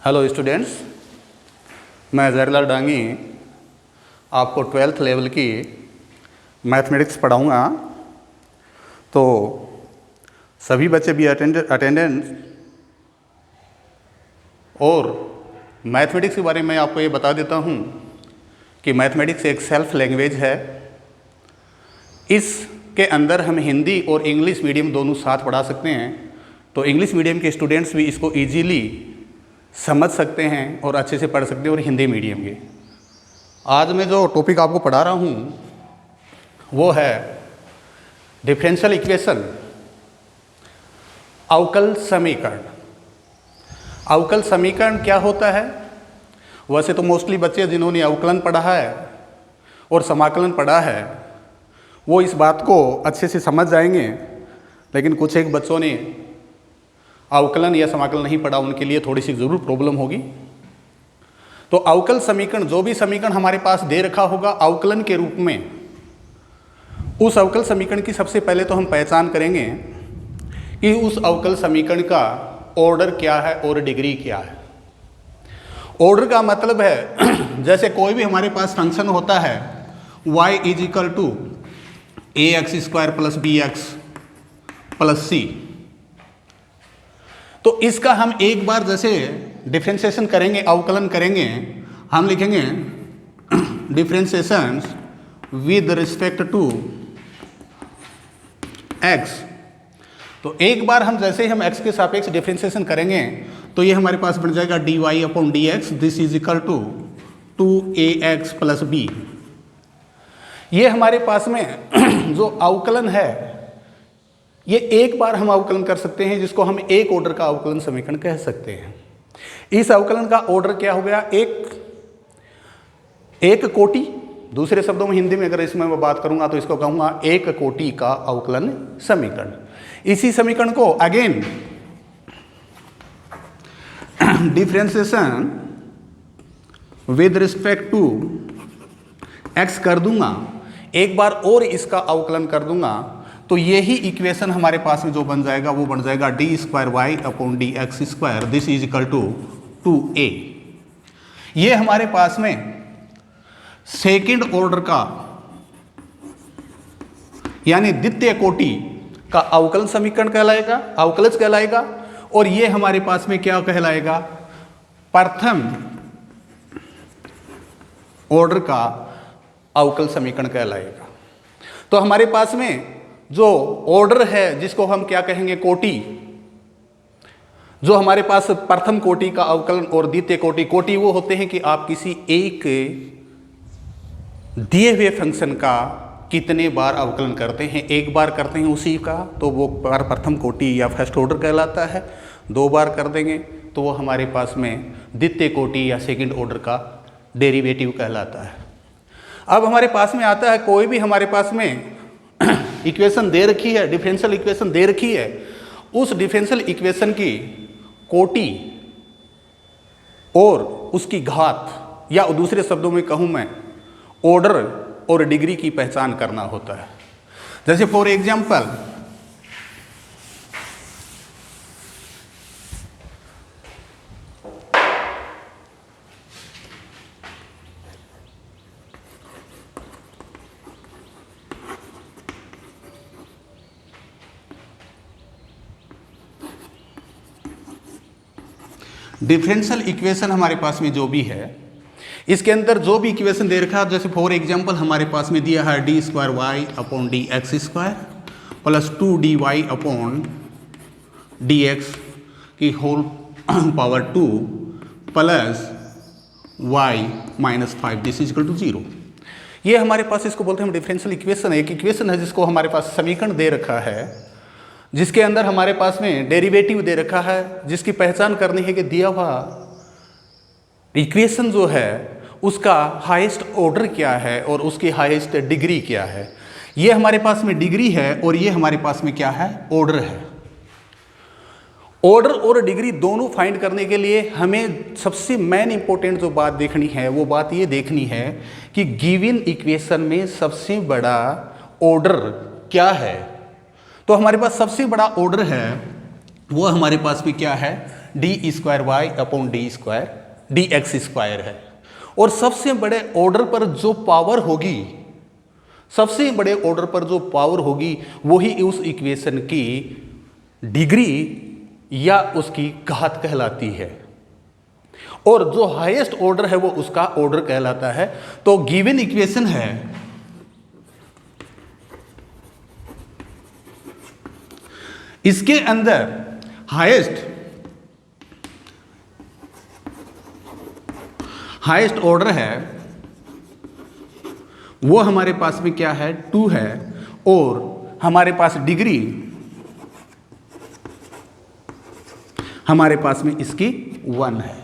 Hello students, मैं जहरीलाल डांगी आपको 12th level की मैथमेटिक्स पढ़ाऊँगा। तो सभी बच्चे भी अटेंडेंस और मैथमेटिक्स के बारे में आपको ये बता देता हूँ कि मैथमेटिक्स एक सेल्फ लैंग्वेज है। इसके अंदर हम हिंदी और इंग्लिश मीडियम दोनों साथ पढ़ा सकते हैं, तो इंग्लिश मीडियम के स्टूडेंट्स भी इसको ईजीली समझ सकते हैं और अच्छे से पढ़ सकते हैं। और हिंदी मीडियम के आज मैं जो टॉपिक आपको पढ़ा रहा हूँ वो है डिफरेंशियल इक्वेशन, अवकल समीकरण। अवकल समीकरण क्या होता है? वैसे तो मोस्टली बच्चे जिन्होंने अवकलन पढ़ा है और समाकलन पढ़ा है वो इस बात को अच्छे से समझ जाएंगे, लेकिन कुछ एक बच्चों ने अवकलन या समाकलन नहीं पढ़ा, उनके लिए थोड़ी सी ज़रूर प्रॉब्लम होगी। तो अवकल समीकरण, जो भी समीकरण हमारे पास दे रखा होगा अवकलन के रूप में, उस अवकल समीकरण की सबसे पहले तो हम पहचान करेंगे कि उस अवकल समीकरण का ऑर्डर क्या है और डिग्री क्या है। ऑर्डर का मतलब है जैसे कोई भी हमारे पास फंक्शन होता है y is equal to ax² plus bx plus c, तो इसका हम एक बार जैसे डिफरेंशिएशन करेंगे, अवकलन करेंगे, हम लिखेंगे differentiation with respect to x। तो एक बार हम जैसे ही हम x के सापेक्ष डिफरेंशिएशन करेंगे तो ये हमारे पास बन जाएगा dy/dx, this is equal to 2ax plus b। ये हमारे पास में जो अवकलन है ये एक बार हम अवकलन कर सकते हैं, जिसको हम एक ऑर्डर का अवकलन समीकरण कह सकते हैं। इस अवकलन का ऑर्डर क्या हो गया? एक कोटि। दूसरे शब्दों में हिंदी में अगर इसमें मैं बात करूंगा तो इसको कहूंगा एक कोटि का अवकलन समीकरण। इसी समीकरण को again differentiation with respect to x कर दूंगा, एक बार और इसका अवकलन कर दूंगा, तो यही इक्वेशन हमारे पास में जो बन जाएगा वो बन जाएगा d²y/dx², this is equal to 2a। ये हमारे पास में सेकेंड ऑर्डर का यानी द्वितीय कोटि का अवकलन समीकरण कहलाएगा, अवकलज कहलाएगा। और ये हमारे पास में क्या कहलाएगा? प्रथम ऑर्डर का अवकल समीकरण कहलाएगा। तो हमारे पास में जो ऑर्डर है जिसको हम क्या कहेंगे? कोटि। जो हमारे पास प्रथम कोटि का अवकलन और द्वितीय कोटि वो होते हैं कि आप किसी एक दिए हुए फंक्शन का कितने बार अवकलन करते हैं। एक बार करते हैं उसी का तो वो प्रथम कोटि या फर्स्ट ऑर्डर कहलाता है, दो बार कर देंगे तो वो हमारे पास में द्वितीय कोटि या सेकंड ऑर्डर का डेरिवेटिव कहलाता है। अब हमारे पास में आता है कोई भी हमारे पास में इक्वेशन दे रखी है, डिफरेंशियल इक्वेशन दे रखी है, उस डिफरेंशियल इक्वेशन की कोटि और उसकी घात, या दूसरे शब्दों में कहूं मैं ऑर्डर और डिग्री की पहचान करना होता है। जैसे फॉर एग्जांपल डिफरेंशियल इक्वेशन हमारे पास में जो भी है, इसके अंदर जो भी इक्वेशन दे रखा है, जैसे फॉर एग्जांपल हमारे पास में दिया है d²y/dx² प्लस 2dy/dx की whole power 2 plus y-5, this is equal to 0। ये हमारे पास, इसको बोलते हैं हम डिफरेंशियल इक्वेशन। एक इक्वेशन है जिसको हमारे पास समीकरण दे रखा है, जिसके अंदर हमारे पास में डेरिवेटिव दे रखा है, जिसकी पहचान करनी है कि दिया हुआ इक्वेशन जो है उसका हाईएस्ट ऑर्डर क्या है और उसकी हाईएस्ट डिग्री क्या है। ये हमारे पास में डिग्री है और ये हमारे पास में क्या है? ऑर्डर है। ऑर्डर और डिग्री दोनों फाइंड करने के लिए हमें सबसे मेन इंपॉर्टेंट जो बात देखनी है वो बात ये देखनी है कि गिवन इक्वेशन में सबसे बड़ा ऑर्डर क्या है। तो हमारे पास सबसे बड़ा ऑर्डर है वो हमारे पास में क्या है? D square y upon d square d x square है। और सबसे बड़े ऑर्डर पर जो पावर होगी, सबसे बड़े ऑर्डर पर जो पावर होगी वही उस इक्वेशन की डिग्री या उसकी घात कहलाती है। और जो हाईएस्ट ऑर्डर है वो उसका ऑर्डर कहलाता है। तो गिवन इक्वेशन है, इसके अंदर हाईएस्ट ऑर्डर है वो हमारे पास में क्या है, 2 है। और हमारे पास डिग्री हमारे पास में इसकी 1 है।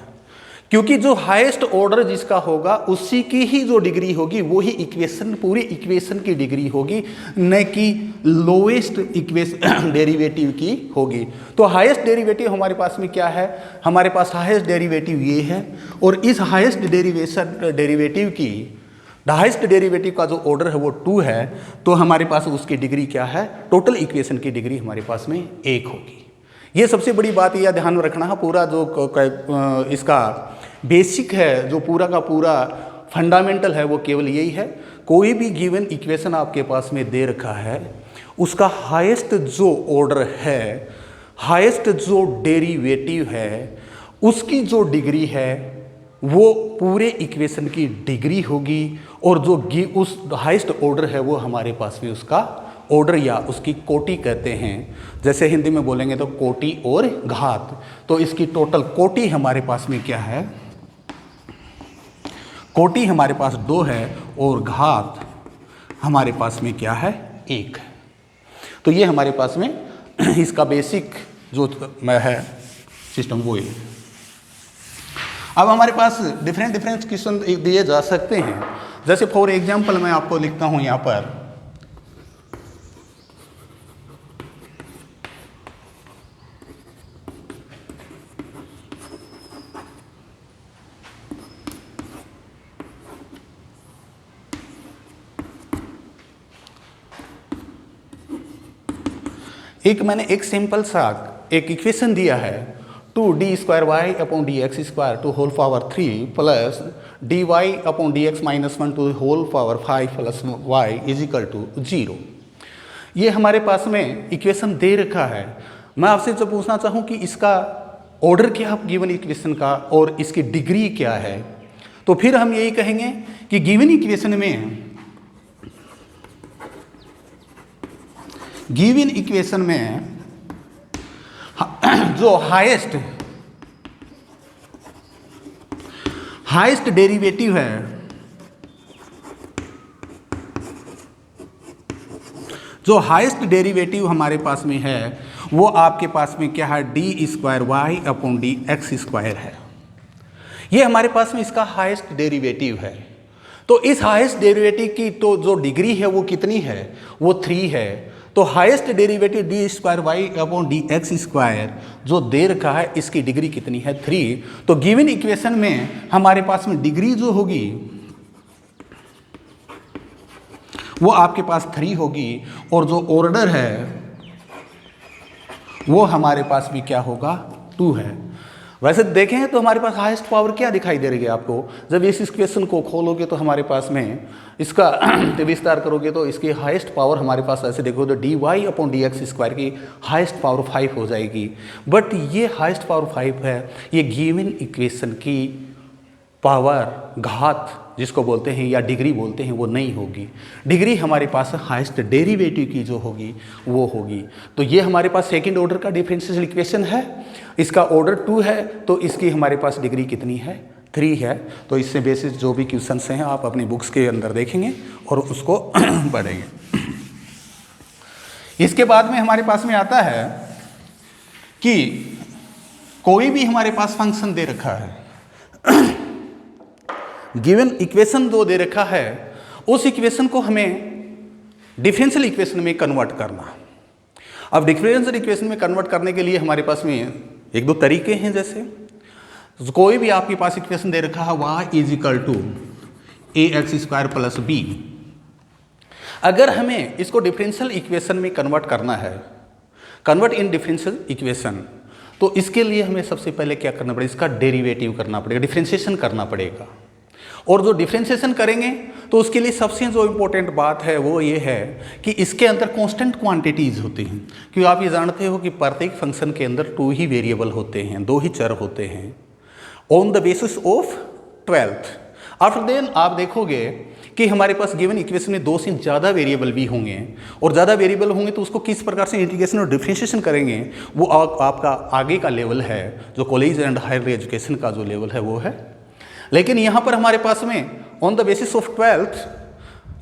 क्योंकि जो हाईएस्ट ऑर्डर जिसका होगा उसी की ही जो डिग्री होगी वो ही इक्वेशन, पूरी इक्वेशन की डिग्री होगी, न कि लोएस्ट इक्वेशन डेरिवेटिव की होगी। तो हाईएस्ट डेरिवेटिव हमारे पास में क्या है, हमारे पास हाईएस्ट डेरिवेटिव ये है। और इस हाईएस्ट डेरिवेटिव का जो ऑर्डर है वो 2 है। तो हमारे पास उसकी डिग्री क्या है, टोटल इक्वेशन की डिग्री हमारे पास में 1 होगी। ये सबसे बड़ी बात यह ध्यान में रखना है। पूरा जो इसका बेसिक है, जो पूरा का पूरा फंडामेंटल है, वो केवल यही है। कोई भी गिवन इक्वेशन आपके पास में दे रखा है, उसका हाईएस्ट जो ऑर्डर है, हाईएस्ट जो डेरिवेटिव है, उसकी जो डिग्री है वो पूरे इक्वेशन की डिग्री होगी। और जो उस हाईएस्ट ऑर्डर है वो हमारे पास में उसका ऑर्डर या उसकी कोटि कहते हैं। जैसे हिंदी में बोलेंगे तो कोटि और घात। तो इसकी टोटल कोटि हमारे पास में क्या है, कोटि हमारे पास 2 है और घात हमारे पास में क्या है, 1 है। तो ये हमारे पास में इसका बेसिक जो है सिस्टम वो है। अब हमारे पास डिफरेंट क्वेश्चन दिए जा सकते हैं। जैसे फॉर एग्जांपल मैं आपको लिखता हूं यहां पर, मैंने एक सिंपल सा एक इक्वेशन दिया है, 2d square y upon d x square to whole power 3 plus d y upon d x minus 1 to whole power 5 plus y is equal to 0। ये हमारे पास में इक्वेशन दे रखा है। मैं आपसे जो पूछना चाहूँ कि इसका ऑर्डर क्या है गिवन इक्वेशन का और इसकी डिग्री क्या है, तो फिर हम यही कहेंगे कि गिवन इक्वेशन में जो हाईएस्ट डेरिवेटिव है, जो हाईएस्ट डेरिवेटिव हमारे पास में है वो आपके पास में क्या है, d square y upon d x square है। ये हमारे पास में इसका हाईएस्ट डेरिवेटिव है। तो इस हाईएस्ट डेरिवेटिव की तो जो डिग्री है वो कितनी है, वो 3 है। तो highest derivative d square y upon d x square जो दे रखा है इसकी डिग्री कितनी है, 3। तो गिवन इक्वेशन में हमारे पास में डिग्री जो होगी वो आपके पास 3 होगी और जो ऑर्डर है वो हमारे पास भी क्या होगा, 2 है। वैसे देखें तो हमारे पास हाईएस्ट पावर क्या दिखाई दे रही है आपको, जब इस इक्वेशन को खोलोगे तो हमारे पास में इसका विस्तार करोगे तो इसकी हाईएस्ट पावर हमारे पास ऐसे देखो तो d y upon d x square की हाईएस्ट पावर 5 हो जाएगी। बट ये हाईएस्ट पावर 5 है, ये गिवन इक्वेशन की पावर घात जिसको बोलते हैं या डिग्री बोलते हैं वो नहीं होगी। डिग्री हमारे पास हाईएस्ट डेरिवेटिव की जो होगी वो होगी। तो ये हमारे पास सेकंड ऑर्डर का डिफरेंशियल इक्वेशन है, इसका ऑर्डर 2 है, तो इसकी हमारे पास डिग्री कितनी है, 3 है। तो इससे बेसिस जो भी क्वेश्चंस हैं आप अपनी बुक्स के अंदर देखेंगे और उसको पढ़ेंगे। इसके बाद में हमारे पास में आता है कि कोई भी हमारे पास फंक्शन दे रखा है, गिवन इक्वेशन जो दे रखा है उस इक्वेशन को हमें डिफरेंशियल इक्वेशन में कन्वर्ट करना। अब डिफरेंशियल इक्वेशन में कन्वर्ट करने के लिए हमारे पास में 1-2 तरीके हैं। जैसे कोई भी आपके पास इक्वेशन दे रखा है y is equal to a x square plus b, अगर हमें इसको डिफरेंशियल इक्वेशन में कन्वर्ट करना है, कन्वर्ट इन डिफरेंशियल इक्वेशन, तो इसके लिए हमें सबसे पहले क्या करना पड़ेगा, इसका डेरिवेटिव करना पड़ेगा, डिफ्रेंशिएशन करना पड़ेगा। और जो डिफ्रेंशिएशन करेंगे तो उसके लिए सबसे जो इम्पोर्टेंट बात है वो ये है कि इसके अंदर कांस्टेंट क्वांटिटीज होती हैं। क्योंकि आप ये जानते हो कि प्रत्येक फंक्शन के अंदर 2 ही वेरिएबल होते हैं, 2 ही चर होते हैं on the basis of 12th। After then आप देखोगे कि हमारे पास गिवन इक्वेशन में 2 से ज़्यादा वेरिएबल भी होंगे, और ज़्यादा वेरिएबल होंगे तो उसको किस प्रकार से इंटीग्रेशन और डिफरेंशिएशन करेंगे वो आपका आगे का लेवल है, जो कॉलेज एंड हायर एजुकेशन का जो लेवल है वो है। लेकिन यहाँ पर हमारे पास में on the basis of 12th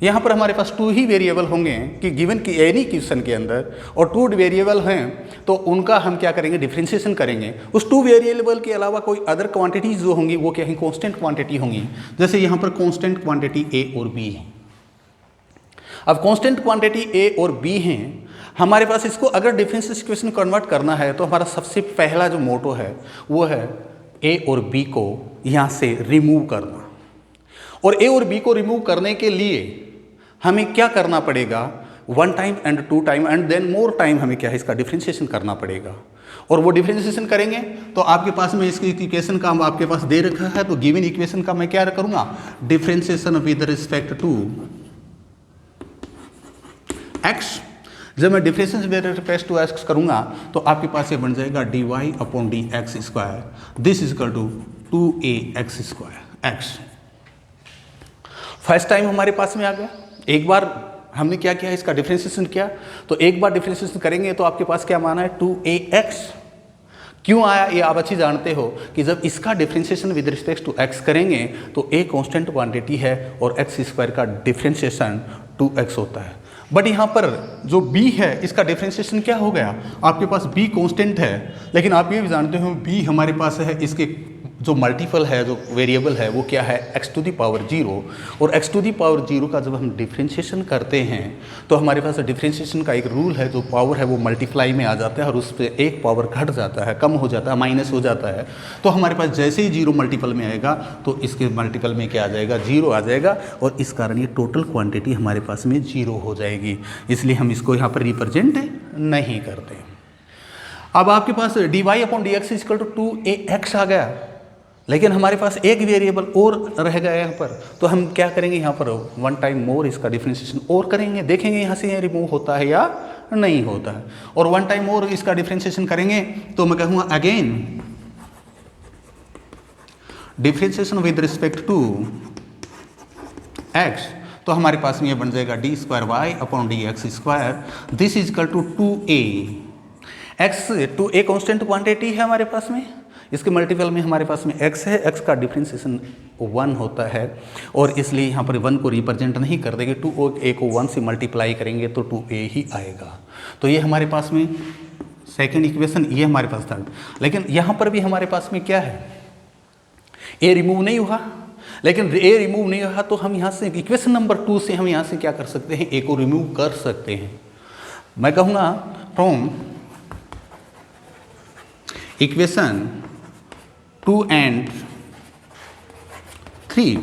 यहाँ पर हमारे पास 2 ही वेरिएबल होंगे कि गिवन की एनी क्वेश्चन के अंदर, और 2 वेरिएबल हैं तो उनका हम क्या करेंगे, डिफरेंशिएशन करेंगे। उस 2 वेरिएबल के अलावा कोई अदर क्वांटिटीज जो होंगी वो क्या है, कांस्टेंट क्वांटिटी होंगी। जैसे यहाँ पर कांस्टेंट क्वांटिटी ए और बी है। अब कांस्टेंट क्वांटिटी ए और बी हैं, हमारे पास इसको अगर डिफरेंशियल इक्वेशन कन्वर्ट करना है तो हमारा सबसे पहला जो मोटो है वो है ए और बी को यहाँ से रिमूव करना। और ए और बी को रिमूव करने के लिए हमें क्या करना पड़ेगा, 1 time and 2 time and then more time हमें क्या है, इसका डिफरेंशिएशन करना पड़ेगा। और वो डिफरेंशिएशन करेंगे तो आपके पास में इसकी इक्वेशन का आपके पास दे रखा है, तो गिवन इक्वेशन का मैं क्या करूँगा, differentiation with respect to x. जब मैं differentiation with respect to x करूँगा तो आपके पास ये बन जाएगा dy/dx², this is equal to 2ax² x. First time हमारे पास में आ गया। एक बार हमने क्या किया, इसका डिफरेंशिएशन किया, तो एक बार डिफरेंशिएशन करेंगे तो आपके पास क्या माना है, 2ax। क्यों आया ये आप अच्छी जानते हो कि जब इसका differentiation with respect to x करेंगे तो a कांस्टेंट क्वांटिटी है और x² का डिफरेंशिएशन 2x होता है। बट यहाँ पर जो b है इसका डिफरेंशिएशन क्या हो गया, आपके पास b कांस्टेंट है, लेकिन आप ये भी जानते हो b हमारे पास है, इसके जो मल्टीपल है, जो वेरिएबल है वो क्या है, x⁻0। और x⁻0 का जब हम डिफरेंशिएशन करते हैं तो हमारे पास डिफरेंशिएशन का एक रूल है, जो पावर है वो मल्टीप्लाई में आ जाता है और उस पर एक पावर घट जाता है, कम हो जाता है, माइनस हो जाता है। तो हमारे पास जैसे ही 0 मल्टीपल में आएगा तो इसके मल्टीपल में क्या आ जाएगा, 0 आ जाएगा, और इस कारण ये टोटल क्वान्टिटी हमारे पास में 0 हो जाएगी। इसलिए हम इसको यहाँ पर रिप्रेजेंट नहीं करते। अब आपके पास dy/dx = 2ax आ गया, लेकिन हमारे पास एक वेरिएबल और रह गया यहाँ पर, तो हम क्या करेंगे, यहाँ पर 1 टाइम मोर इसका डिफरेंशिएशन और करेंगे, देखेंगे यहाँ से ये रिमूव होता है या नहीं होता है। और 1 टाइम मोर इसका डिफरेंशिएशन करेंगे तो मैं कहूँगा again differentiation with respect to x, तो हमारे पास में ये बन जाएगा d²y/dx², this is equal to 2a। x 2a constant quantity है हमारे पास में, इसके मल्टीपल में हमारे पास में x है, x का डिफरेंशिएशन 1 होता है, और इसलिए यहाँ पर 1 को रिप्रेजेंट नहीं कर देंगे, 2a को 1 से मल्टीप्लाई करेंगे तो 2a ही आएगा। तो ये हमारे पास में सेकंड इक्वेशन, ये हमारे पास था। लेकिन यहाँ पर भी हमारे पास में क्या है, a रिमूव नहीं हुआ, लेकिन a रिमूव नहीं हुआ तो हम यहाँ से इक्वेशन नंबर 2 से हम यहाँ से क्या कर सकते हैं, a को रिमूव कर सकते हैं। मैं कहूँगा फ्रॉम इक्वेशन 2 and 3,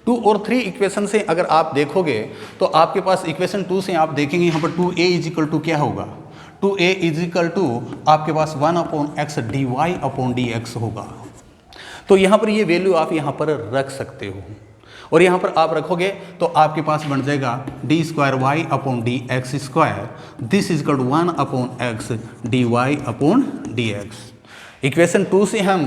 2 और 3 इक्वेशन से अगर आप देखोगे तो आपके पास इक्वेशन 2 से आप देखेंगे यहाँ पर 2a = क्या होगा, 2a = आपके पास 1/x dy/dx होगा। तो यहाँ पर ये वैल्यू आप यहाँ पर रख सकते हो, और यहाँ पर आप रखोगे तो आपके पास बन जाएगा d²y/dx², this is equal to 1/x dy/dx। Equation 2 से हम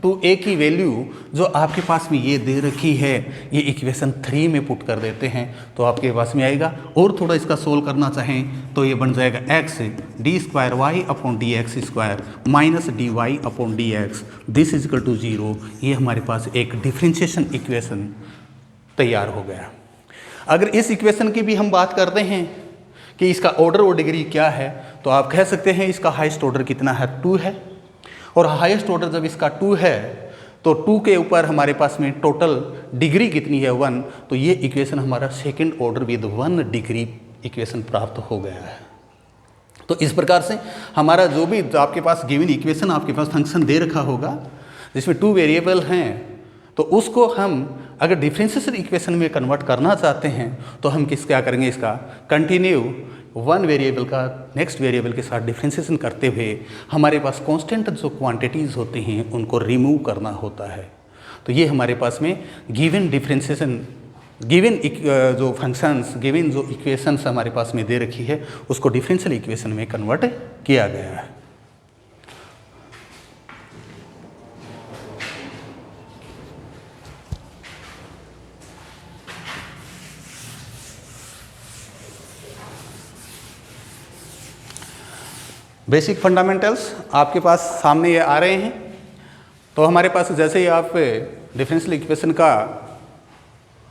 2a की वैल्यू जो आपके पास में ये दे रखी है ये इक्वेशन 3 में पुट कर देते हैं तो आपके पास में आएगा। और थोड़ा इसका सोल्व करना चाहें तो ये बन जाएगा x d²y/dx² minus dy/dx, this is equal to 0। ये हमारे पास एक डिफरेंशिएशन इक्वेशन तैयार हो गया। अगर इस इक्वेशन की भी हम बात करते हैं कि इसका ऑर्डर और डिग्री क्या है, तो आप कह सकते हैं इसका हाईएस्ट ऑर्डर कितना है, 2 है, और हाईएस्ट ऑर्डर जब इसका 2 है तो 2 के ऊपर हमारे पास में टोटल डिग्री कितनी है, 1, तो ये इक्वेशन हमारा second order with 1 degree equation प्राप्त हो गया है। तो इस प्रकार से हमारा जो भी आपके पास गिवन इक्वेशन आपके पास फंक्शन दे रखा होगा जिसमें 2 वेरिएबल हैं, तो उसको हम अगर डिफरेंशियल इक्वेशन में कन्वर्ट करना चाहते हैं तो हम क्या करेंगे, इसका कंटिन्यू वन वेरिएबल का नेक्स्ट वेरिएबल के साथ डिफ्रेंसिएशन करते हुए हमारे पास कांस्टेंट जो क्वांटिटीज़ होती हैं उनको रिमूव करना होता है। तो ये हमारे पास में गिवन डिफ्रेंसिएशन, गिवन जो फंक्शंस, गिवन जो इक्वेशंस हमारे पास में दे रखी है उसको डिफरेंशियल इक्वेशन में कन्वर्ट किया गया है। बेसिक फंडामेंटल्स आपके पास सामने ये आ रहे हैं। तो हमारे पास जैसे ही आप डिफरेंशियल इक्वेशन का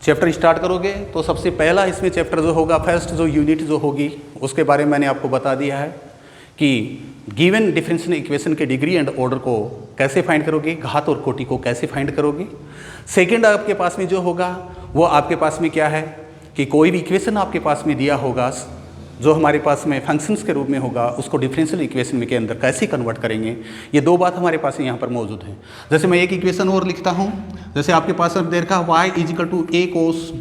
चैप्टर स्टार्ट करोगे तो सबसे पहला इसमें चैप्टर जो होगा, फर्स्ट जो यूनिट जो होगी उसके बारे में मैंने आपको बता दिया है कि गिवन डिफरेंशियल इक्वेशन के डिग्री एंड ऑर्डर को कैसे फाइंड करोगे, घात और कोटि को कैसे फाइंड करोगे। सेकंड आपके पास में जो होगा वो आपके पास में क्या है कि कोई भी इक्वेशन आपके पास में दिया होगा जो हमारे पास में फंक्शंस के रूप में होगा उसको डिफरेंशियल इक्वेशन के अंदर कैसे कन्वर्ट करेंगे, ये दो बात हमारे पास यहाँ पर मौजूद है। जैसे मैं एक इक्वेशन और लिखता हूँ, जैसे आपके पास अब दे रखा y is equal to a cos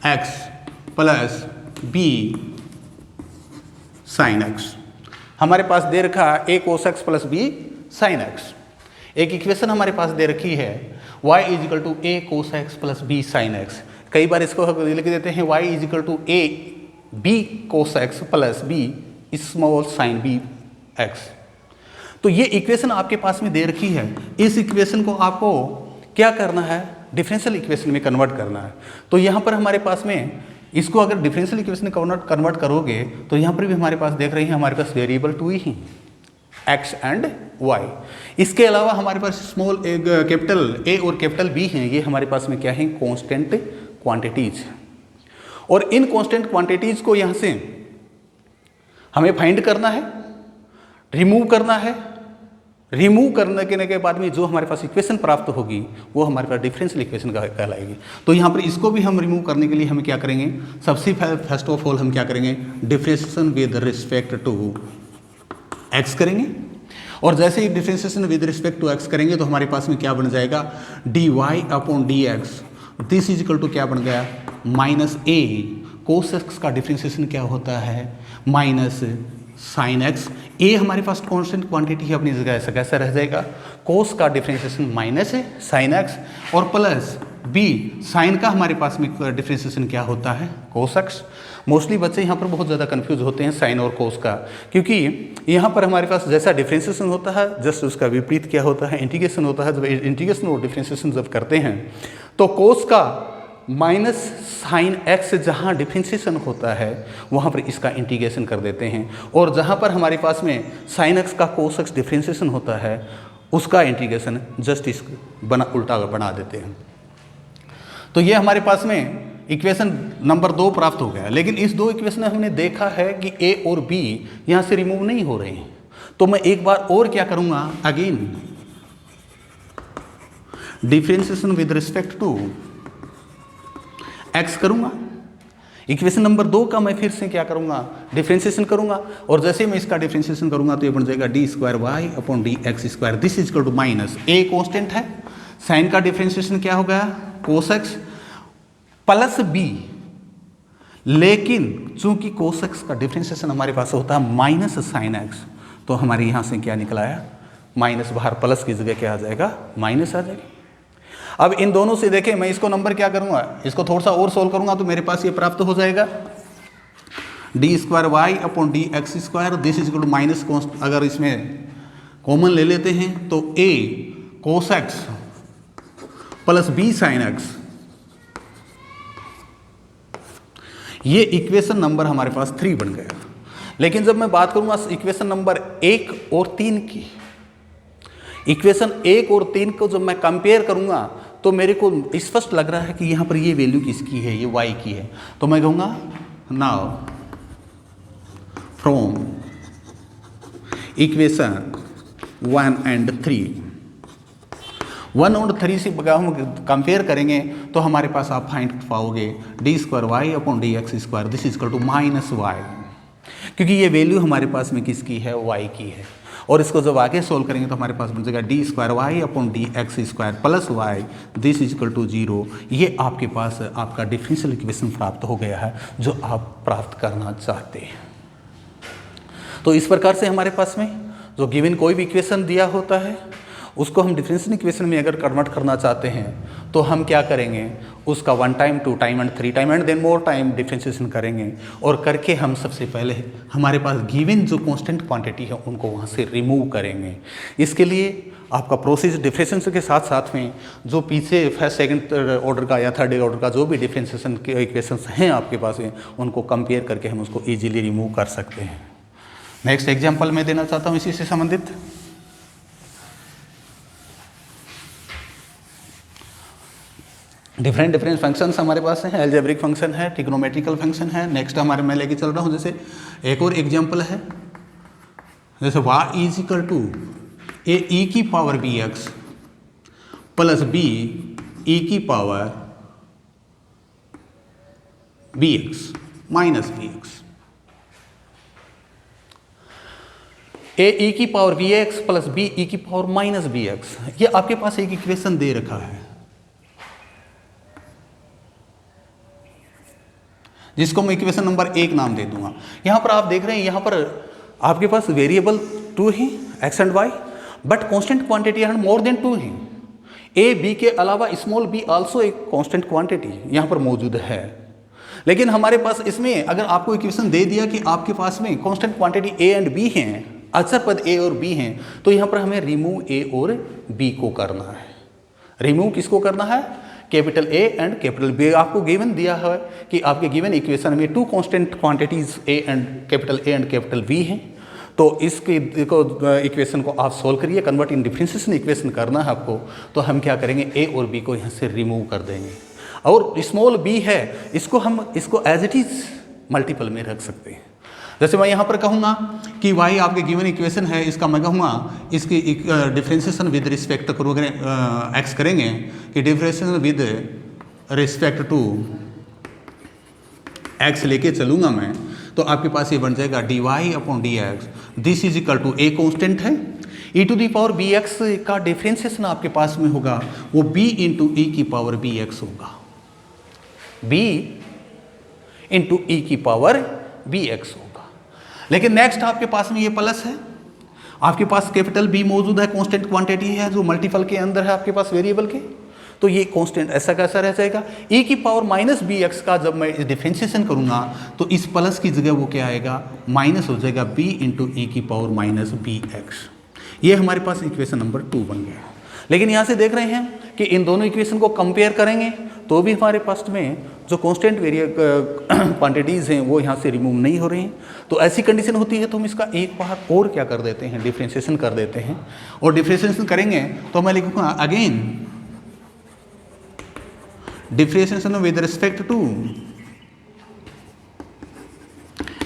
x plus b sine x, हमारे पास दे रखा a cos x plus b sine x। एक इक्वेशन हमारे पास दे रखी है y is equal to a cos x plus b sine x। कई बार इसको लिख देते हैं y is equal to a b cos x plus b small sine b x। तो ये इक्वेशन आपके पास में दे रखी है, इस इक्वेशन को आपको क्या करना है, डिफरेंशियल इक्वेशन में कन्वर्ट करना है। तो यहाँ पर हमारे पास में इसको अगर डिफरेंशियल इक्वेशन में कन्वर्ट करोगे तो यहाँ पर भी हमारे पास देख रहे हैं हमारे पास वेरिएबल टू ही x एंड y। इसके अलावा हमारे पास स्मॉल कैपिटल a और कैपिटल b हैं, ये हमारे पास में क्या है, कांस्टेंट क्वांटिटीज। और इन कांस्टेंट क्वांटिटीज को यहाँ से हमें फाइंड करना है, रिमूव करना है। रिमूव करने के बाद में जो हमारे पास इक्वेशन प्राप्त होगी वो हमारे पास डिफरेंशियल इक्वेशन कहलाएगी। तो यहाँ पर इसको भी हम रिमूव करने के लिए हम क्या करेंगे, सबसे फर्स्ट ऑफ ऑल हम क्या करेंगे, differentiation with respect to x करेंगे। और जैसे ही differentiation with respect to x करेंगे तो हमारे पास में क्या बन जाएगा, dy upon dx, this is equal to क्या बन गया, माइनस a कोस x का डिफरेंशिएशन क्या होता है, माइनस साइन x। a हमारे पास कांस्टेंट क्वांटिटी है, अपनी जगह ऐसा कैसा रह जाएगा, कोस का डिफरेंशिएशन माइनस है साइन x, और प्लस b साइन का हमारे पास में डिफरेंशिएशन क्या होता है, कोस x। मोस्टली बच्चे यहाँ पर बहुत ज़्यादा कंफ्यूज होते हैं साइन और कोस का, क्योंकि यहाँ पर हमारे पास जैसा डिफरेंशिएशन होता है जस्ट उसका विपरीत क्या होता है, इंटीग्रेशन होता है। जब इंटीग्रेशन और डिफरेंशिएशन जब करते हैं तो कोस का माइनस साइन x जहाँ डिफरेंशिएशन होता है वहाँ पर इसका इंटीग्रेशन कर देते हैं, और जहाँ पर हमारे पास में साइन x का कोस x डिफरेंशिएशन होता है उसका इंटीग्रेशन जस्ट इस उल्टा बना देते हैं। तो ये हमारे पास में इक्वेशन नंबर 2 प्राप्त हो गया। लेकिन इस दो इक्वेशन में हमने देखा है कि a और b यहाँ से रिमूव नहीं हो रहे हैं, तो मैं एक बार और क्या करूँगा, again differentiation with respect to x करूँगा। इक्वेशन नंबर 2 का मैं फिर से क्या करूँगा, डिफरेंशिएशन करूँगा, और जैसे मैं इसका डिफरेंशिएशन करूँगा तो ये बन जाएगा d square y upon d x square, this is equal to minus a constant है, साइन का डिफरेंशिएशन क्या हो गया, कोस x प्लस b, लेकिन चूंकि कोस x का डिफरेंशिएशन हमारे पास होता है माइनस साइन x, तो हमारे यहाँ से क्या निकला आया, माइनस, बाहर प्लस की जगह क्या आ जाएगा, माइनस आ जाएगा। अब इन दोनों से देखें, मैं इसको नंबर क्या करूँगा, इसको थोड़ा सा और सोल्व करूँगा तो मेरे पास ये प्राप्त हो जाएगा d square y upon d x square, this is equal to minus, अगर इसमें कॉमन ले लेते हैं तो a cos x plus b sine x। ये इक्वेशन नंबर हमारे पास 3 बन गया। लेकिन जब मैं बात करूंगा इक्वेशन नंबर 1 और 3 की, इक्वेशन 1 और 3 को जब मैं कंपेयर करूंगा तो मेरे को स्पष्ट लग रहा है कि यहाँ पर ये वैल्यू किसकी है, ये y की है। तो मैं कहूँगा नाउ फ्रॉम इक्वेशन 1 एंड 3, 1 और 3 से हम कंपेयर करेंगे तो हमारे पास आप फाइंड पाओगे d square y upon d x square, this is equal to minus y. क्योंकि ये वैल्यू हमारे पास में किसकी है, y की है। और इसको जब आगे सोल्व करेंगे तो हमारे पास बन जाएगा d square y upon d x square plus y this is equal to 0। ये आपके पास आपका डिफरेंशियल इक्वेशन प्राप्त हो गया है जो आप प्राप्त करना चाहते हैं। तो इस प्रकार से हमारे पास में जो गिवन कोई भी इक्वेशन दिया होता है उसको हम डिफरेंशियल इक्वेशन में अगर कन्वर्ट करना चाहते हैं तो हम क्या करेंगे, उसका 1 time 2 time and 3 time and then more time differentiation करेंगे। और करके हम सबसे पहले हमारे पास गिवन जो कांस्टेंट क्वांटिटी है उनको वहाँ से रिमूव करेंगे। इसके लिए आपका प्रोसेस डिफरेंशिएशन के साथ साथ में जो पीछे फर्स्ट सेकंड ऑर्डर का या थर्ड ऑर्डर का जो भी डिफरेंशिएशन के इक्वेशंस हैं आपके पास में उनको कंपेयर करके हम उसको ईजिली रिमूव कर सकते हैं। नेक्स्ट एग्जाम्पल मैं देना चाहता हूँ इसी से संबंधित। डिफरेंट फंक्शंस हमारे पास हैं, अलजेब्रिक फंक्शन है, ट्रिग्नोमेट्रिकल फंक्शन है। नेक्स्ट हमारे मैं लेके चल रहा हूँ जैसे एक और एग्जांपल है, जैसे y is equal to a e की power b x plus b e की power b x minus b x. A e की power b x plus b e की पावर माइनस बी एक्स, ये आपके पास एक equation दे रखा है जिसको मैं इक्वेशन नंबर 1 नाम दे दूंगा। यहां पर आप देख रहे हैं, यहां पर आपके पास वेरिएबल 2 ही x and y, but constant quantity है मोर देन 2 ही। ए बी के अलावा स्मॉल बी आल्सो एक कांस्टेंट क्वांटिटी यहां पर मौजूद है। लेकिन हमारे पास इसमें अगर आपको इक्वेशन दे दिया कि आपके पास में constant quantity a and b हैं, अचर पद ए और बी हैं, तो यहां पर हमें रिमूव ए और बी को करना है। रिमूव किसको करना है, capital a and capital b. आपको गिवन दिया है कि आपके गिवन इक्वेशन में 2 constant quantities a and capital b हैं। तो इसके इक्वेशन को आप सोल्व करिए, कन्वर्ट इन डिफरेंशिएशन इक्वेशन करना है आपको। तो हम क्या करेंगे, ए और बी को यहाँ से रिमूव कर देंगे और स्मॉल बी है इसको एज इट इज मल्टीपल में रख सकते हैं। जैसे मैं यहाँ पर कहूँगा कि y आपके गिवन इक्वेशन है, इसका मैं कहूँगा इसकी डिफरेंशिएशन विद रिस्पेक्ट करो एक्स करेंगे कि differentiation with respect to x लेके चलूँगा मैं, तो आपके पास ये बन जाएगा dy upon d x this is equal to a constant है, e to the power b x का डिफरेंशिएशन आपके पास में होगा वो b इंटू ई की पावर बी एक्स होगा, b इंटू ई की पावर बी एक्स होगा। लेकिन नेक्स्ट आपके पास में ये प्लस है, आपके पास कैपिटल बी मौजूद है, कांस्टेंट क्वांटिटी है जो मल्टीपल के अंदर है आपके पास वेरिएबल के, तो ये कांस्टेंट ऐसा कैसा रह जाएगा, e की पावर माइनस बी एक्स का जब मैं डिफरेंशिएशन करूंगा तो इस प्लस की जगह वो क्या आएगा, माइनस हो जाएगा b इंटू ई की पावर माइनस बी एक्स। ये हमारे पास इक्वेशन नंबर 2 बन गया। लेकिन यहाँ से देख रहे हैं कि इन दोनों इक्वेशन को कंपेयर करेंगे तो भी हमारे पास में जो कांस्टेंट क्वांटिटीज़ हैं वो यहाँ से रिमूव नहीं हो रही हैं। तो ऐसी कंडीशन होती है तो हम इसका एक बार और क्या कर देते हैं, डिफरेंशिएशन कर देते हैं। और डिफरेंशिएशन करेंगे तो मैं लिखूँगा again differentiation with respect to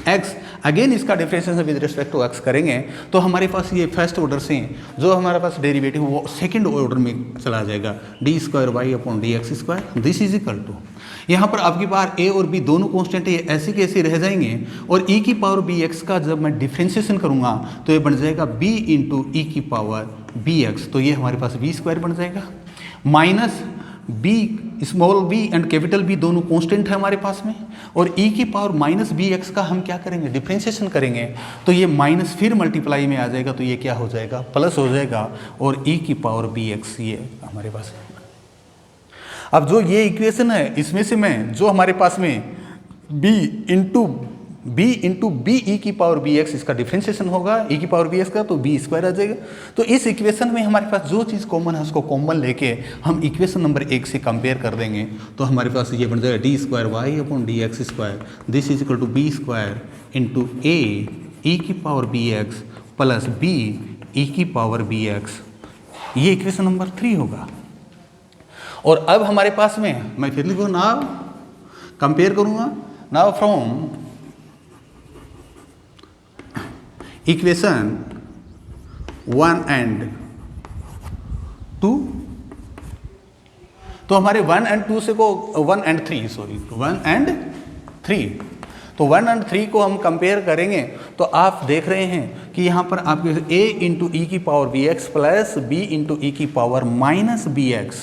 x, again इसका differentiation with respect to x करेंगे तो हमारे पास ये फर्स्ट ऑर्डर से जो हमारे पास डेरिवेटिव वो सेकंड ऑर्डर में चला जाएगा, d square y upon d x square this is equal to, यहाँ पर आपकी बार ए और बी दोनों कांस्टेंट है ऐसे के ऐसे रह जाएंगे और ई की पावर बी एक्स का जब मैं डिफरेंशिएशन करूँगा तो ये बन जाएगा बी इंटू ई की पावर बी एक्स, तो ये हमारे पास बी स्क्वायर बन जाएगा minus b small b and capital b दोनों कांस्टेंट है हमारे पास में, और e की पावर माइनस बी एक्स का हम क्या करेंगे, डिफरेंशिएशन करेंगे तो ये माइनस फिर मल्टीप्लाई में आ जाएगा तो ये क्या हो जाएगा, प्लस हो जाएगा और e की पावर बी एक्स ये हमारे पास है। अब जो ये इक्वेशन है इसमें से मैं जो हमारे पास में b इंटू बी ई की पावर बी एक्स इसका डिफरेंशिएशन होगा e की पावर बी एक्स का, तो बी स्क्वायर आ जाएगा। तो इस इक्वेशन में हमारे पास जो चीज़ कॉमन है उसको कॉमन लेके हम इक्वेशन नंबर 1 से कंपेयर कर देंगे तो हमारे पास ये बन जाएगा d square y upon d x square this is equal to b square into a e की power b x plus b e की पावर बी एक्स, ये इक्वेशन नंबर 3 होगा। और अब हमारे पास में मैं फिर लिखूँ नाउ कंपेयर करूँगा, नाउ फ्रॉम इक्वेशन 1 एंड 2, तो हमारे 1 एंड 2 से को 1 एंड 3 सॉरी 1 एंड 3, तो 1 और 3 को हम कंपेयर करेंगे तो आप देख रहे हैं कि यहाँ पर आपके a इंटू ई की power bx plus b into e की पावर माइनस bx,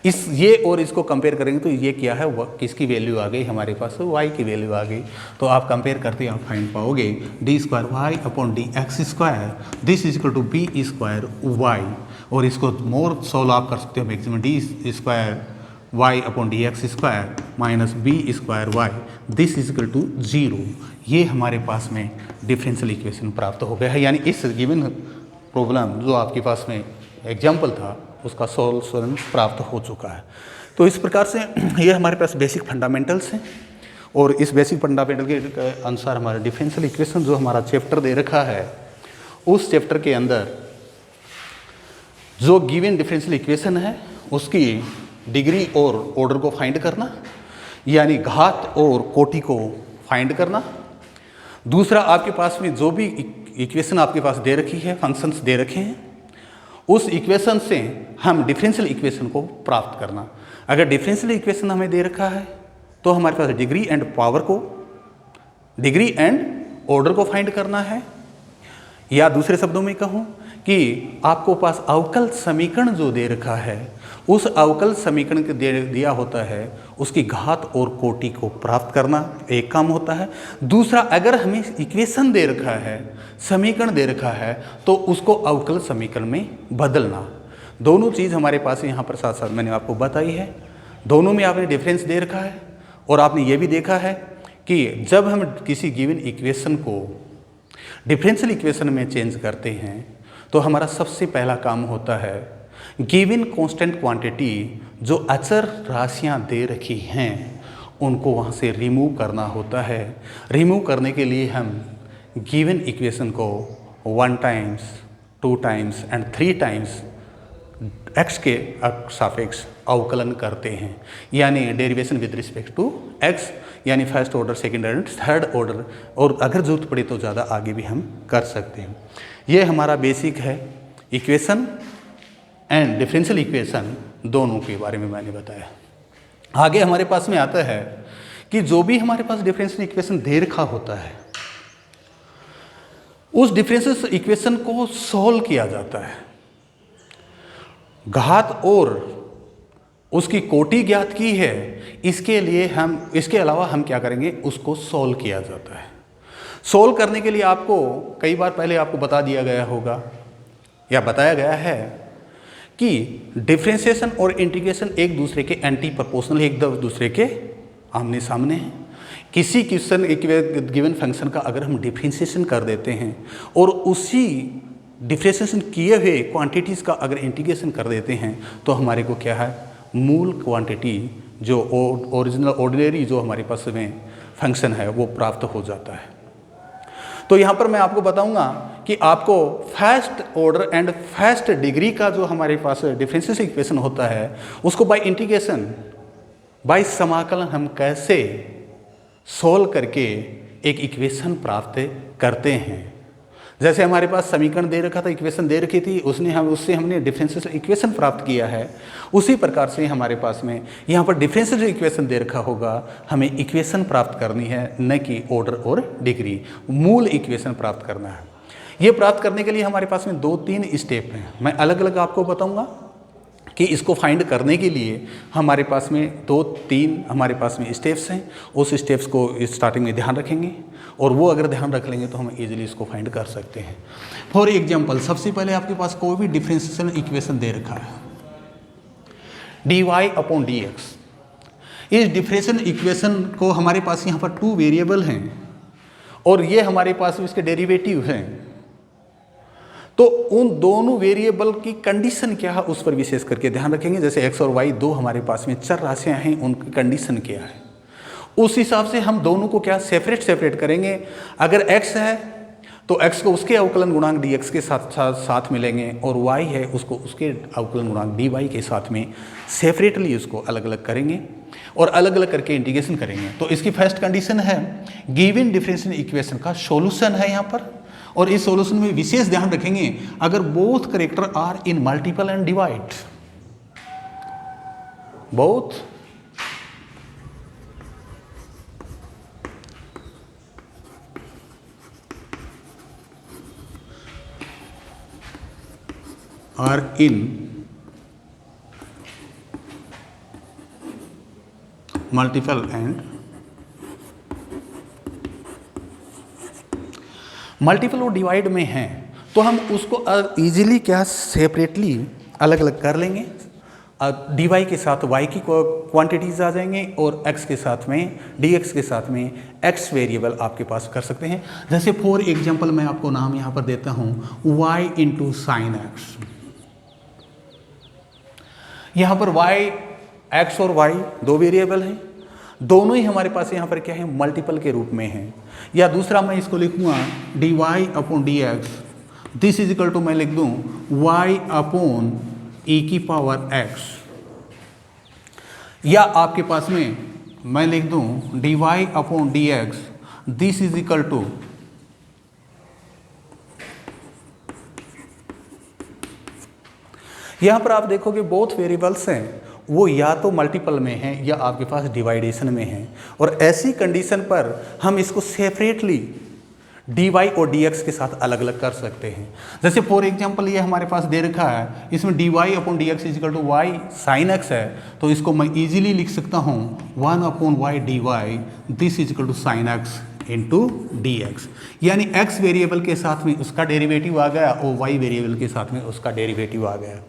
इस ये और इसको कंपेयर करेंगे तो ये क्या है, किसकी वैल्यू आ गई हमारे पास, y की वैल्यू आ गई। तो आप कंपेयर करते आप फाइंड पाओगे d square y upon d x square this is equal to b square y, और इसको मोर सोल्व आप कर सकते हो maximum d square y upon d x square minus b square y this is equal to 0। ये हमारे पास में डिफरेंशियल इक्वेशन प्राप्त हो गया है, यानी इस गिवन प्रॉब्लम जो आपके पास में एग्जाम्पल था उसका सॉल्यूशन प्राप्त हो चुका है। तो इस प्रकार से ये हमारे पास बेसिक फंडामेंटल्स हैं, और इस बेसिक फंडामेंटल के अनुसार हमारा डिफरेंशियल इक्वेशन जो हमारा चैप्टर दे रखा है, उस चैप्टर के अंदर जो गिवन डिफरेंशियल इक्वेशन है उसकी डिग्री और ऑर्डर को फाइंड करना, यानी घात और कोटि को फाइंड करना। दूसरा, आपके पास में जो भी इक्वेशन आपके पास दे रखी है, फंक्शंस दे रखे हैं, उस इक्वेशन से हम डिफरेंशियल इक्वेशन को प्राप्त करना। अगर डिफरेंशियल इक्वेशन हमें दे रखा है तो हमारे पास डिग्री एंड पावर को, डिग्री एंड ऑर्डर को फाइंड करना है, या दूसरे शब्दों में कहूँ कि आपको पास अवकल समीकरण जो दे रखा है उस अवकल समीकरण के दिया होता है उसकी घात और कोटि को प्राप्त करना एक काम होता है। दूसरा, अगर हमें इक्वेशन दे रखा है, समीकरण दे रखा है, तो उसको अवकल समीकरण में बदलना। दोनों चीज़ हमारे पास यहाँ पर साथ साथ मैंने आपको बताई है। दोनों में आपने डिफरेंस दे रखा है, और आपने ये भी देखा है कि जब हम किसी गिवन इक्वेशन को डिफरेंशियल इक्वेशन में चेंज करते हैं तो हमारा सबसे पहला काम होता है गिवन कांस्टेंट क्वांटिटी जो अचर राशियां दे रखी हैं उनको वहां से रिमूव करना होता है। रिमूव करने के लिए हम गिवन इक्वेशन को 1 times 2 times and 3 times x के सापेक्ष अवकलन करते हैं, यानी derivation with respect to x, यानी first order, second and third order, और अगर जरूरत पड़े तो ज़्यादा आगे भी हम कर सकते हैं। ये हमारा बेसिक है, इक्वेशन एंड डिफरेंशियल इक्वेशन दोनों के बारे में मैंने बताया। आगे हमारे पास में आता है कि जो भी हमारे पास डिफरेंशियल इक्वेशन दे रखा होता है उस डिफरेंशियल इक्वेशन को सॉल्व किया जाता है। घात और उसकी कोटि ज्ञात की है, इसके अलावा हम क्या करेंगे, उसको सॉल्व किया जाता है। सॉल्व करने के लिए आपको कई बार पहले आपको बता दिया गया होगा या बताया गया है कि डिफरेंशिएशन और इंटीग्रेशन एक दूसरे के एंटी प्रोपोर्शनल, एक दूसरे के आमने सामने हैं। किसी क्वेश्चन एक गिवन फंक्शन का अगर हम डिफरेंशिएशन कर देते हैं और उसी डिफरेंशिएशन किए हुए क्वांटिटीज़ का अगर इंटीग्रेशन कर देते हैं तो हमारे को क्या है, मूल क्वांटिटी जो ओरिजिनल ऑर्डिनरी जो हमारे पास में फंक्शन है वो प्राप्त हो जाता है। तो यहाँ पर मैं आपको बताऊंगा कि आपको first order and first degree का जो हमारे पास डिफरेंशियल इक्वेशन होता है उसको बाय इंटीग्रेशन, बाय समाकलन हम कैसे सोल्व करके एक इक्वेशन प्राप्त करते हैं। जैसे हमारे पास समीकरण दे रखा था, इक्वेशन दे रखी थी, उससे हमने डिफरेंशियल इक्वेशन प्राप्त किया है। उसी प्रकार से हमारे पास में यहाँ पर डिफरेंशियल इक्वेशन दे रखा होगा, हमें इक्वेशन प्राप्त करनी है, न कि ऑर्डर और डिग्री, मूल इक्वेशन प्राप्त करना है। ये प्राप्त करने के लिए हमारे पास में 2-3 स्टेप हैं, मैं अलग अलग आपको बताऊँगा कि इसको फाइंड करने के लिए हमारे पास में 2-3 हमारे पास में स्टेप्स हैं। उस स्टेप्स को स्टार्टिंग में ध्यान रखेंगे और वो अगर ध्यान रख लेंगे तो हम इजीली इसको फाइंड कर सकते हैं। फॉर एग्जांपल, सबसे पहले आपके पास कोई भी डिफरेंशियल इक्वेशन दे रखा है dy अपॉन dx। इस डिफरेंशियल इक्वेशन को हमारे पास यहाँ पर 2 वेरिएबल हैं और ये हमारे पास इसके डेरिवेटिव हैं। तो उन दोनों वेरिएबल की कंडीशन क्या है उस पर विशेष करके ध्यान रखेंगे। जैसे x और y दो हमारे पास में चर राशियां हैं, उनकी कंडीशन क्या है, उस हिसाब से हम दोनों को क्या सेपरेट करेंगे। अगर x है तो x को उसके अवकलन गुणांक dx के साथ मिलेंगे और y है उसको उसके अवकलन गुणांक dy के साथ में सेपरेटली उसको अलग अलग करेंगे और अलग अलग करके इंटीग्रेशन करेंगे। तो इसकी फर्स्ट कंडीशन है गिवन डिफरेंशियल इक्वेशन का सॉल्यूशन है यहाँ पर, और इस सॉल्यूशन में विशेष ध्यान रखेंगे अगर both character are in multiple and divide, both are in multiple and multiple और डिवाइड में हैं तो हम उसको इजीली क्या सेपरेटली अलग अलग कर लेंगे। dy के साथ y की क्वांटिटीज आ जाएंगे और x के साथ में dx के साथ में x वेरिएबल आपके पास कर सकते हैं। जैसे फॉर एग्जांपल मैं आपको नाम यहाँ पर देता हूँ y इंटू साइन एक्स। यहाँ पर y x और y दो वेरिएबल हैं, दोनों ही हमारे पास यहाँ पर क्या है मल्टीपल के रूप में है। या दूसरा मैं इसको लिखूँगा dy upon dx, this is equal to मैं लिख दूँ y अपॉन e की पावर x, या आपके पास में मैं लिख दूं dy upon dx, this is equal to यहां पर आप देखोगे बोथ वेरिएबल्स हैं वो या तो मल्टीपल में हैं या आपके पास डिवाइडेशन में हैं, और ऐसी कंडीशन पर हम इसको सेपरेटली dy और dx के साथ अलग अलग कर सकते हैं। जैसे फॉर एग्जांपल ये हमारे पास दे रखा है, इसमें dy upon dx is equal to y sine x है, तो इसको मैं इजीली लिख सकता हूँ 1 upon y dy, this is equal to sine x into dx, यानी x वेरिएबल के साथ में उसका डेरिवेटिव आ गया और y वेरिएबल के साथ में उसका डेरिवेटिव आ गया।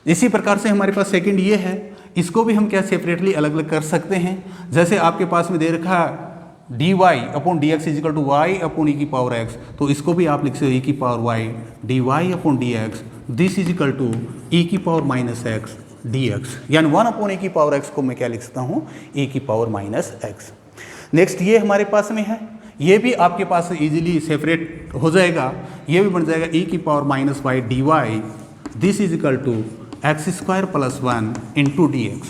इसी प्रकार से हमारे पास सेकंड ये है, इसको भी हम क्या सेपरेटली अलग अलग कर सकते हैं। जैसे आपके पास में दे रखा है dy upon dx is equal to y upon e की पावर x, तो इसको भी आप लिख सकते हो e की power y dy upon dx, this is equal to e की पावर माइनस x dx, यानी 1 अपॉन e की पावर x को मैं क्या लिख सकता हूँ e की पावर माइनस x। नेक्स्ट ये हमारे पास में है, ये भी आपके पास इजीली सेपरेट हो जाएगा, ये भी बन जाएगा e की power minus y dy, this is equal to x square plus 1 into dx।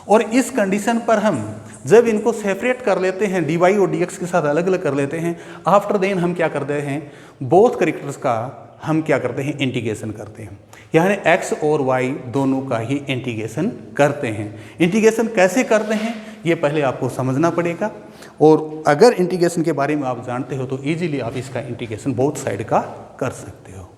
और इस कंडीशन पर हम जब इनको सेपरेट कर लेते हैं dy और dx के साथ अलग अलग कर लेते हैं, आफ्टर देन हम क्या करते हैं बोथ कैरेक्टर्स का हम क्या करते हैं इंटीग्रेशन करते हैं, यानी x और y दोनों का ही इंटीग्रेशन करते हैं। इंटीग्रेशन कैसे करते हैं ये पहले आपको समझना पड़ेगा, और अगर इंटीग्रेशन के बारे में आप जानते हो तो ईजिली आप इसका इंटीग्रेशन बोथ साइड का कर सकते हो।